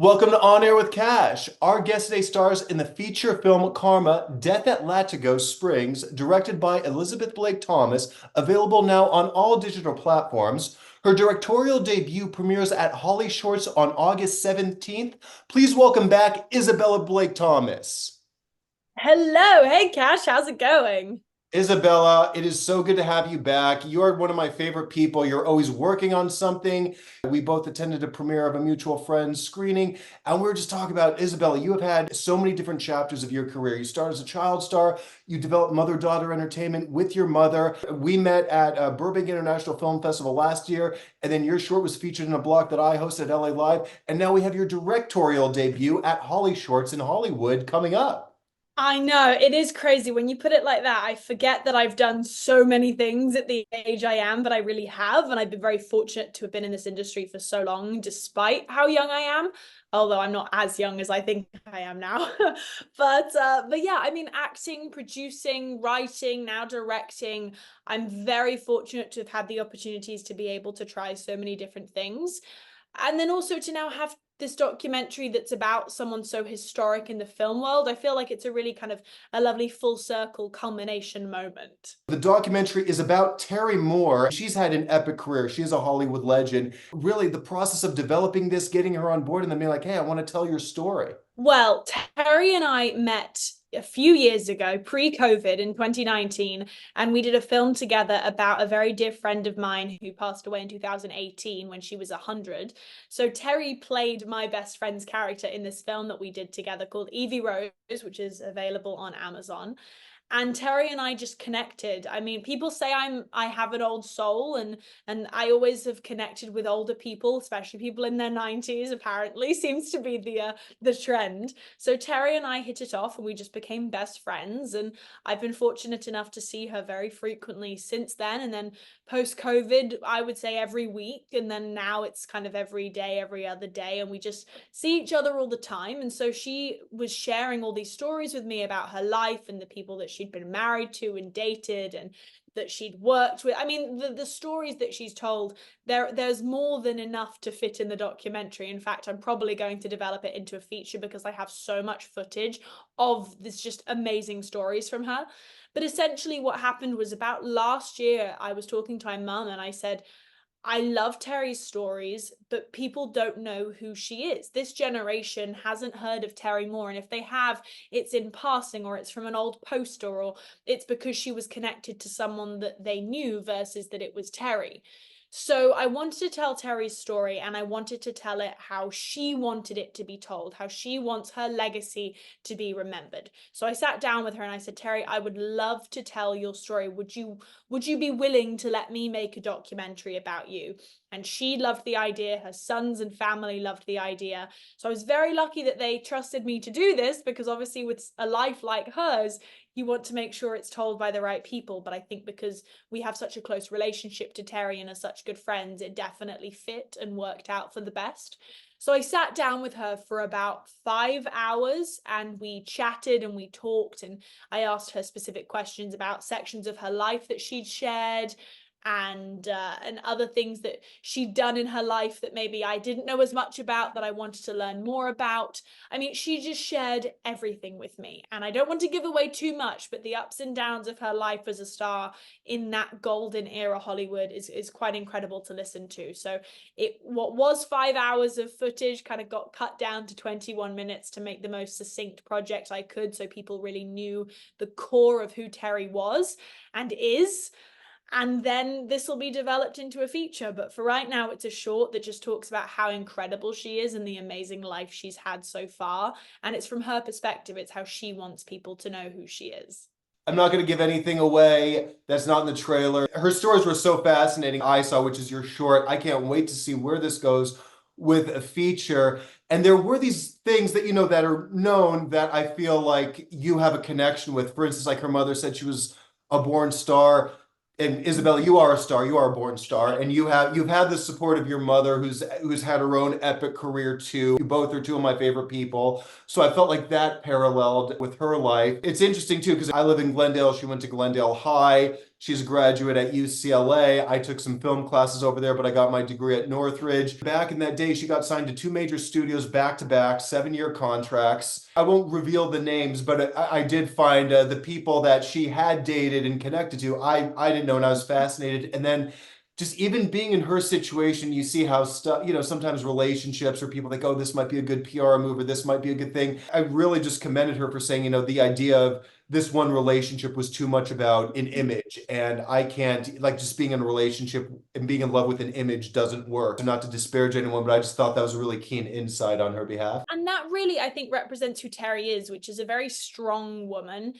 Welcome to On Air with Kash. Our guest today stars in the feature film Karma, Death at Latigo Springs, directed by Elizabeth Blake-Thomas, available now on all digital platforms. Her directorial debut premieres at Hollyshorts on August 17th. Please welcome back Isabella Blake-Thomas. Hello, hey Kash, how's it going? Isabella, it is so good to have you back. You are one of my favorite people. You're always working on something. We both attended a premiere of a mutual friend's screening, and we were just talking about Isabella. You have had so many different chapters of your career. You started as a child star, you developed mother-daughter entertainment with your mother. We met at Burbank International Film Festival last year, and then your short was featured in a block that I hosted at LA Live, and now we have your directorial debut at Hollyshorts in Hollywood coming up. I know, it is crazy when you put it like that. I forget that I've done so many things at the age I am, but I really have. And I've been very fortunate to have been in this industry for so long, despite how young I am. Although I'm not as young as I think I am now. But yeah, I mean, acting, producing, writing, now directing. I'm very fortunate to have had the opportunities to be able to try so many different things. And then also to now have this documentary that's about someone so historic in the film world. I feel like it's a really kind of a lovely full circle culmination moment. The documentary is about Terry Moore. She's had an epic career. She is a Hollywood legend. Really, the process of developing this, getting her on board, and then being like, hey, I want to tell your story. Well, Terry and I met a few years ago, pre-COVID in 2019, and we did a film together about a very dear friend of mine who passed away in 2018 when she was 100. So Terry played my best friend's character in this film that we did together called Evie Rose, which is available on Amazon. And Terry and I just connected. I mean, people say I have an old soul, and I always have connected with older people, especially people in their 90s, apparently seems to be the trend. So Terry and I hit it off and we just became best friends, and I've been fortunate enough to see her very frequently since then. And then post COVID, I would say every week, and then now it's kind of every day, every other day, and we just see each other all the time. And so she was sharing all these stories with me about her life and the people that she'd been married to and dated and that she'd worked with. I mean, the stories that she's told, there's more than enough to fit in the documentary. In fact, I'm probably going to develop it into a feature because I have so much footage of this just amazing stories from her. But essentially what happened was about last year, I was talking to my mum and I said, I love Terry's stories, but people don't know who she is. This generation hasn't heard of Terry Moore, and if they have, it's in passing, or it's from an old poster, or it's because she was connected to someone that they knew versus that it was Terry. So I wanted to tell Terry's story, and I wanted to tell it how she wanted it to be told, how she wants her legacy to be remembered. So I sat down with her and I said, Terry, I would love to tell your story. Would you be willing to let me make a documentary about you? And she loved the idea. Her sons and family loved the idea. So I was very lucky that they trusted me to do this, because obviously with a life like hers, you want to make sure it's told by the right people. But I think because we have such a close relationship to Terry and are such good friends, it definitely fit and worked out for the best. So I sat down with her for about 5 hours and we chatted and we talked, and I asked her specific questions about sections of her life that she'd shared, and other things that she'd done in her life that maybe I didn't know as much about, that I wanted to learn more about. I mean, she just shared everything with me, and I don't want to give away too much, but the ups and downs of her life as a star in that golden era Hollywood is quite incredible to listen to. So it what was 5 hours of footage kind of got cut down to 21 minutes to make the most succinct project I could, so people really knew the core of who Terry was and is. And then this will be developed into a feature. But for right now, it's a short that just talks about how incredible she is and the amazing life she's had so far. And it's from her perspective, it's how she wants people to know who she is. I'm not going to give anything away that's not in the trailer. Her stories were so fascinating. I saw, which is your short. I can't wait to see where this goes with a feature. And there were these things that, that are known that I feel like you have a connection with. For instance, like her mother said she was a born star. And Isabella, you are a star. You are a born star, and you've had the support of your mother, who's had her own epic career too. You both are two of my favorite people, so I felt like that paralleled with her life. It's interesting too because I live in Glendale. She went to Glendale High. She's a graduate at UCLA. I took some film classes over there, but I got my degree at Northridge. Back in that day, she got signed to two major studios back to back, 7-year contracts. I won't reveal the names, but I did find the people that she had dated and connected to. I didn't know, and I was fascinated. And then just even being in her situation, you see how stuff, sometimes relationships or people think, oh, this might be a good PR move or this might be a good thing. I really just commended her for saying, the idea of this one relationship was too much about an image, and I can't, like, just being in a relationship and being in love with an image doesn't work. So not to disparage anyone, but I just thought that was a really keen insight on her behalf. And that really, I think, represents who Terry is, which is a very strong woman,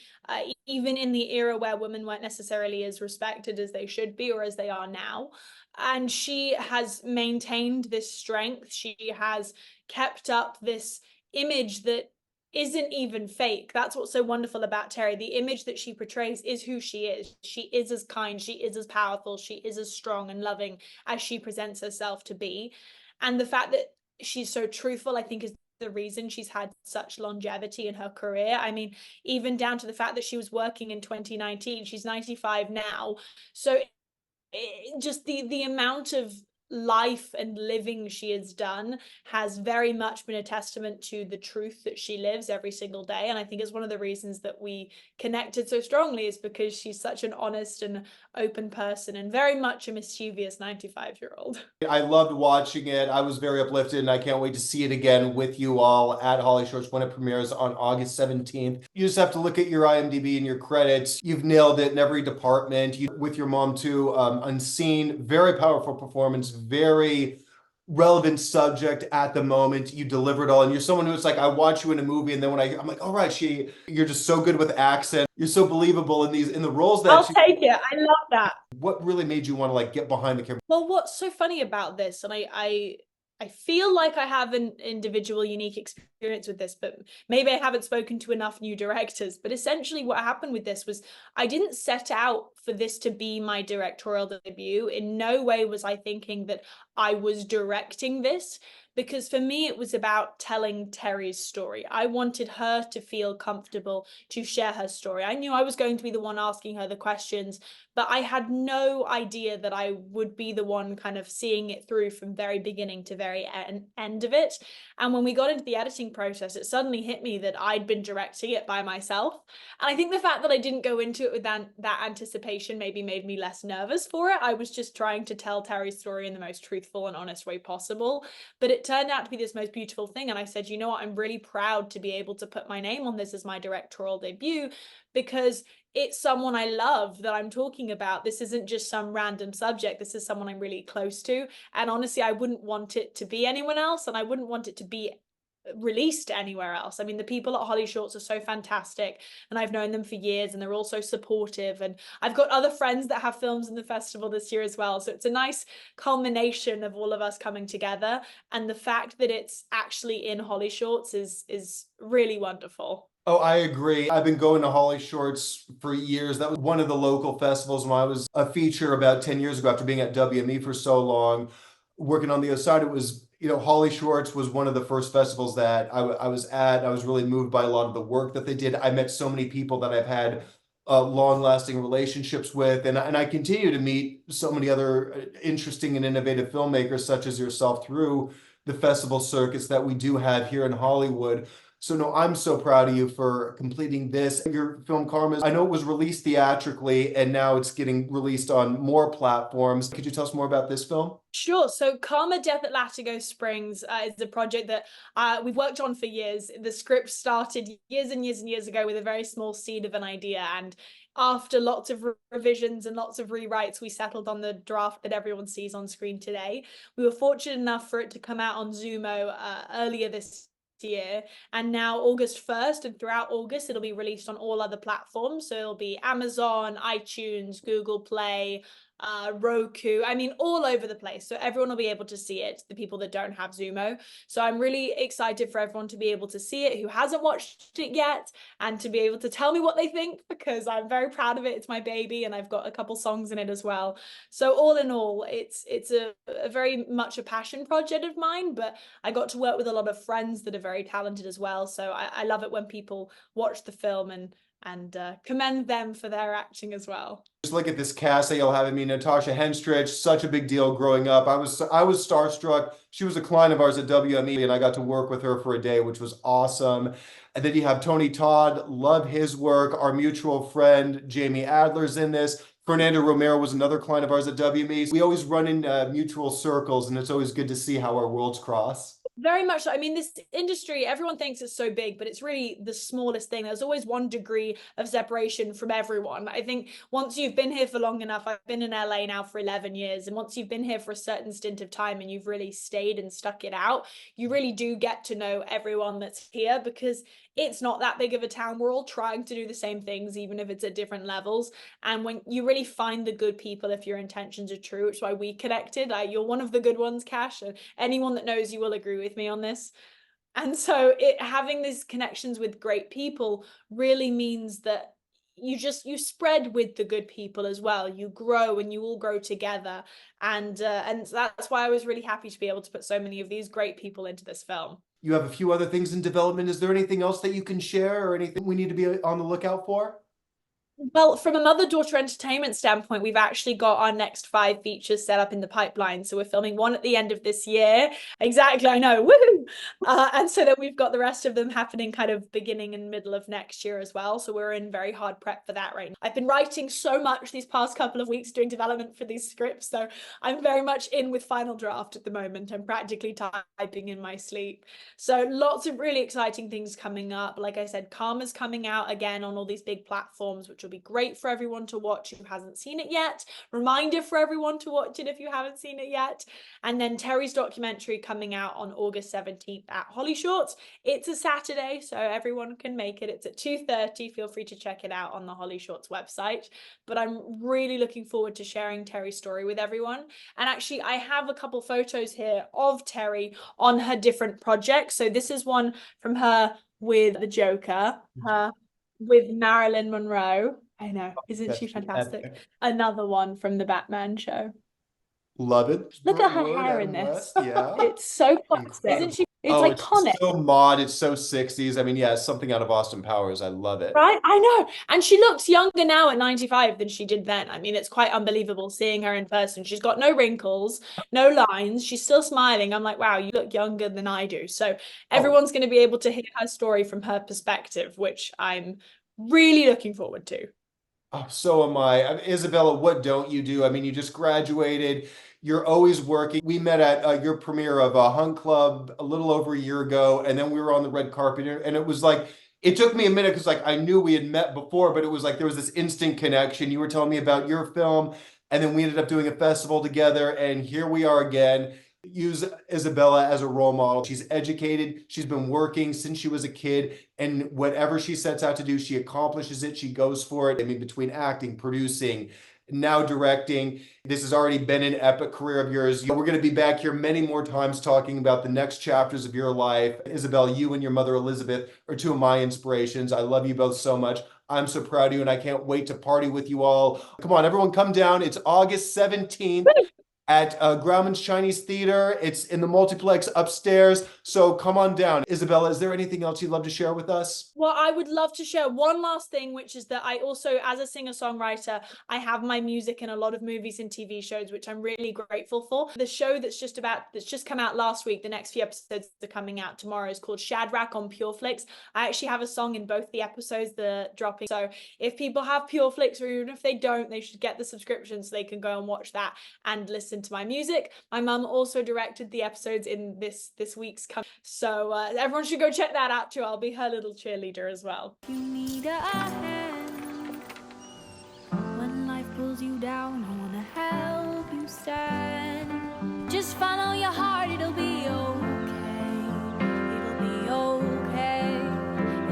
even in the era where women weren't necessarily as respected as they should be or as they are now. And she has maintained this strength. She has kept up this image that isn't even fake. That's what's so wonderful about Terry. The image that she portrays is who she is. She is as kind, she is as powerful, she is as strong and loving as she presents herself to be. And the fact that she's so truthful, I think, is the reason she's had such longevity in her career. I mean, even down to the fact that she was working in 2019, she's 95 now. So just the amount of life and living she has done has very much been a testament to the truth that she lives every single day. And I think it's one of the reasons that we connected so strongly, is because she's such an honest and open person and very much a mischievous 95-year-old. I loved watching it. I was very uplifted, and I can't wait to see it again with you all at Hollyshorts when it premieres on August 17th. You just have to look at your IMDb and your credits. You've nailed it in every department. With your mom too, Unseen, very powerful performance, very relevant subject at the moment. You delivered all, and you're someone who's like, I watch you in a movie, and then when I'm like, all right, you're just so good with accent. You're so believable in the roles that I'll take it. I love that. What really made you want to like get behind the camera? Well, what's so funny about this, and I feel like I have an individual unique experience with this, but maybe I haven't spoken to enough new directors. But essentially what happened with this was I didn't set out for this to be my directorial debut. In no way was I thinking that I was directing this, because for me it was about telling Terry's story. I wanted her to feel comfortable to share her story. I knew I was going to be the one asking her the questions, but I had no idea that I would be the one kind of seeing it through from very beginning to very end of it. And when we got into the editing process, it suddenly hit me that I'd been directing it by myself. And I think the fact that I didn't go into it with that anticipation maybe made me less nervous for it. I was just trying to tell Terry's story in the most truthful and honest way possible. But it turned out to be this most beautiful thing. And I said, you know what, I'm really proud to be able to put my name on this as my directorial debut, because it's someone I love that I'm talking about. This isn't just some random subject. This is someone I'm really close to. And honestly, I wouldn't want it to be anyone else, and I wouldn't want it to be released anywhere else. I mean, the people at Hollyshorts are so fantastic, and I've known them for years, and they're all so supportive. And I've got other friends that have films in the festival this year as well. So it's a nice culmination of all of us coming together. And the fact that it's actually in Hollyshorts is really wonderful. Oh, I agree. I've been going to Hollyshorts for years. That was one of the local festivals when I was a feature about 10 years ago after being at WME for so long. Working on the other side, it was, Hollyshorts was one of the first festivals that I was at. I was really moved by a lot of the work that they did. I met so many people that I've had long-lasting relationships with, and I continue to meet so many other interesting and innovative filmmakers such as yourself through the festival circuits that we do have here in Hollywood. So no, I'm so proud of you for completing this. Your film Karma, I know it was released theatrically and now it's getting released on more platforms. Could you tell us more about this film? Sure. So Karma Death at Latigo Springs is a project that we've worked on for years. The script started years and years and years ago with a very small seed of an idea. And after lots of revisions and lots of rewrites, we settled on the draft that everyone sees on screen today. We were fortunate enough for it to come out on Zumo earlier this year, and now August 1st, and throughout August it'll be released on all other platforms. So it'll be Amazon, iTunes, Google Play, Roku, I mean, all over the place. So everyone will be able to see it, the people that don't have Zumo. So I'm really excited for everyone to be able to see it who hasn't watched it yet, and to be able to tell me what they think, because I'm very proud of it. It's my baby, and I've got a couple songs in it as well. So all in all, it's a very much a passion project of mine, but I got to work with a lot of friends that are very talented as well. So I love it when people watch the film and and commend them for their acting as well. Just look at this cast that you'll have. I mean, Natasha Henstridge, such a big deal growing up. I was starstruck. She was a client of ours at WME, and I got to work with her for a day, which was awesome. And then you have Tony Todd, love his work. Our mutual friend Jamie Adler's in this. Fernando Romero was another client of ours at WME. We always run in mutual circles, and it's always good to see how our worlds cross. Very much so. I mean, this industry, everyone thinks it's so big, but it's really the smallest thing. There's always one degree of separation from everyone. I think once you've been here for long enough, I've been in LA now for 11 years, and once you've been here for a certain stint of time and you've really stayed and stuck it out, you really do get to know everyone that's here, because it's not that big of a town. We're all trying to do the same things, even if it's at different levels. And when you really find the good people, if your intentions are true, which is why we connected. You're one of the good ones, Kash, and anyone that knows you will agree with me on this. And so having these connections with great people really means that you spread with the good people as well. You grow, and you all grow together. And that's why I was really happy to be able to put so many of these great people into this film. You have a few other things in development. Is there anything else that you can share, or anything we need to be on the lookout for? Well, from a mother-daughter entertainment standpoint, we've actually got our next 5 features set up in the pipeline. So we're filming one at the end of this year. Exactly, I know, woohoo! And so then we've got the rest of them happening kind of beginning and middle of next year as well. So we're in very hard prep for that right now. I've been writing so much these past couple of weeks doing development for these scripts. So I'm very much in with final draft at the moment. I'm practically typing in my sleep. So lots of really exciting things coming up. Like I said, Karma's coming out again on all these big platforms, which will be great for everyone to watch who hasn't seen it yet. Reminder for everyone to watch it if you haven't seen it yet. And then Terry's documentary coming out on August 17th at Hollyshorts. It's a Saturday, so everyone can make it. It's at 2:30. Feel free to check it out on the Hollyshorts website. But I'm really looking forward to sharing Terry's story with everyone. And actually, I have a couple photos here of Terry on her different projects. So this is one from her with the Joker, with Marilyn Monroe. I know, isn't she fantastic? Epic. Another one from the Batman show. Love it. Look at her hair in this. Yeah. It's so classic, isn't she? It's iconic. It's so mod. It's so 60s. I mean, yeah, it's something out of Austin Powers. I love it. Right? I know. And she looks younger now at 95 than she did then. I mean, it's quite unbelievable seeing her in person. She's got no wrinkles, no lines. She's still smiling. I'm like, wow, you look younger than I do. So everyone's going to be able to hear her story from her perspective, which I'm really looking forward to. Oh, so am I. Isabella, what don't you do? I mean, you just graduated. You're always working. We met at your premiere of Hunt Club a little over a year ago, and then we were on the red carpet, and it was like, it took me a minute because like I knew we had met before, but it was like there was this instant connection. You were telling me about your film, and then we ended up doing a festival together, and here we are again. Use Isabella as a role model. She's educated. She's been working since she was a kid, and whatever she sets out to do, she accomplishes it. She goes for it. I mean, between acting, producing, now directing, this has already been an epic career of yours. We're going to be back here many more times talking about the next chapters of your life. Isabella, you and your mother Elizabeth are two of my inspirations. I love you both so much. I'm so proud of you, and I can't wait to party with you all. Come on, everyone, come down. It's August 17th. At Grauman's Chinese Theater. It's in the multiplex upstairs. So come on down. Isabella, is there anything else you'd love to share with us? Well, I would love to share one last thing, which is that I also, as a singer-songwriter, I have my music in a lot of movies and TV shows, which I'm really grateful for. The show that's just come out last week, the next few episodes are coming out tomorrow, is called Shadrach on PureFlix. I actually have a song in both the episodes that are dropping. So if people have PureFlix, or even if they don't, they should get the subscription so they can go and watch that and listen to my music. My mum also directed the episodes in this week's come, so everyone should go check that out too. I'll be her little cheerleader as well. You need a hand when life pulls you down. I wanna help you stand. Just follow your heart, it'll be okay. It'll be okay.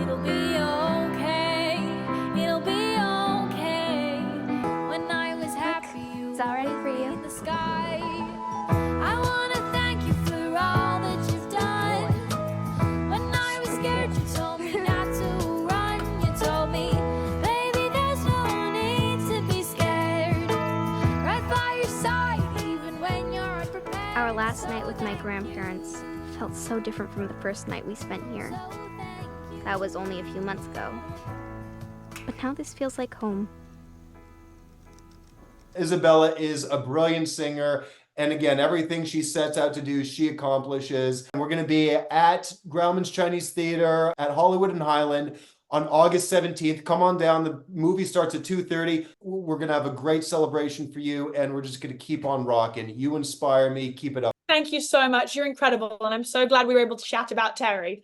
It'll be okay. It'll be okay. When I was happy, you it's all ready for you. In the sky. I wanna thank you for all that you've done. When I was scared, you told me not to run. You told me, baby, there's no need to be scared. Right by your side, even when you're unprepared. Our last night with my grandparents felt so different from the first night we spent here. That was only a few months ago. but now this feels like home. Isabella is a brilliant singer. And again, everything she sets out to do, she accomplishes. We're going to be at Grauman's Chinese Theater at Hollywood and Highland on August 17th. Come on down. The movie starts at 2:30. We're going to have a great celebration for you, and we're just going to keep on rocking. You inspire me. Keep it up. Thank you so much. You're incredible. And I'm so glad we were able to chat about Terry.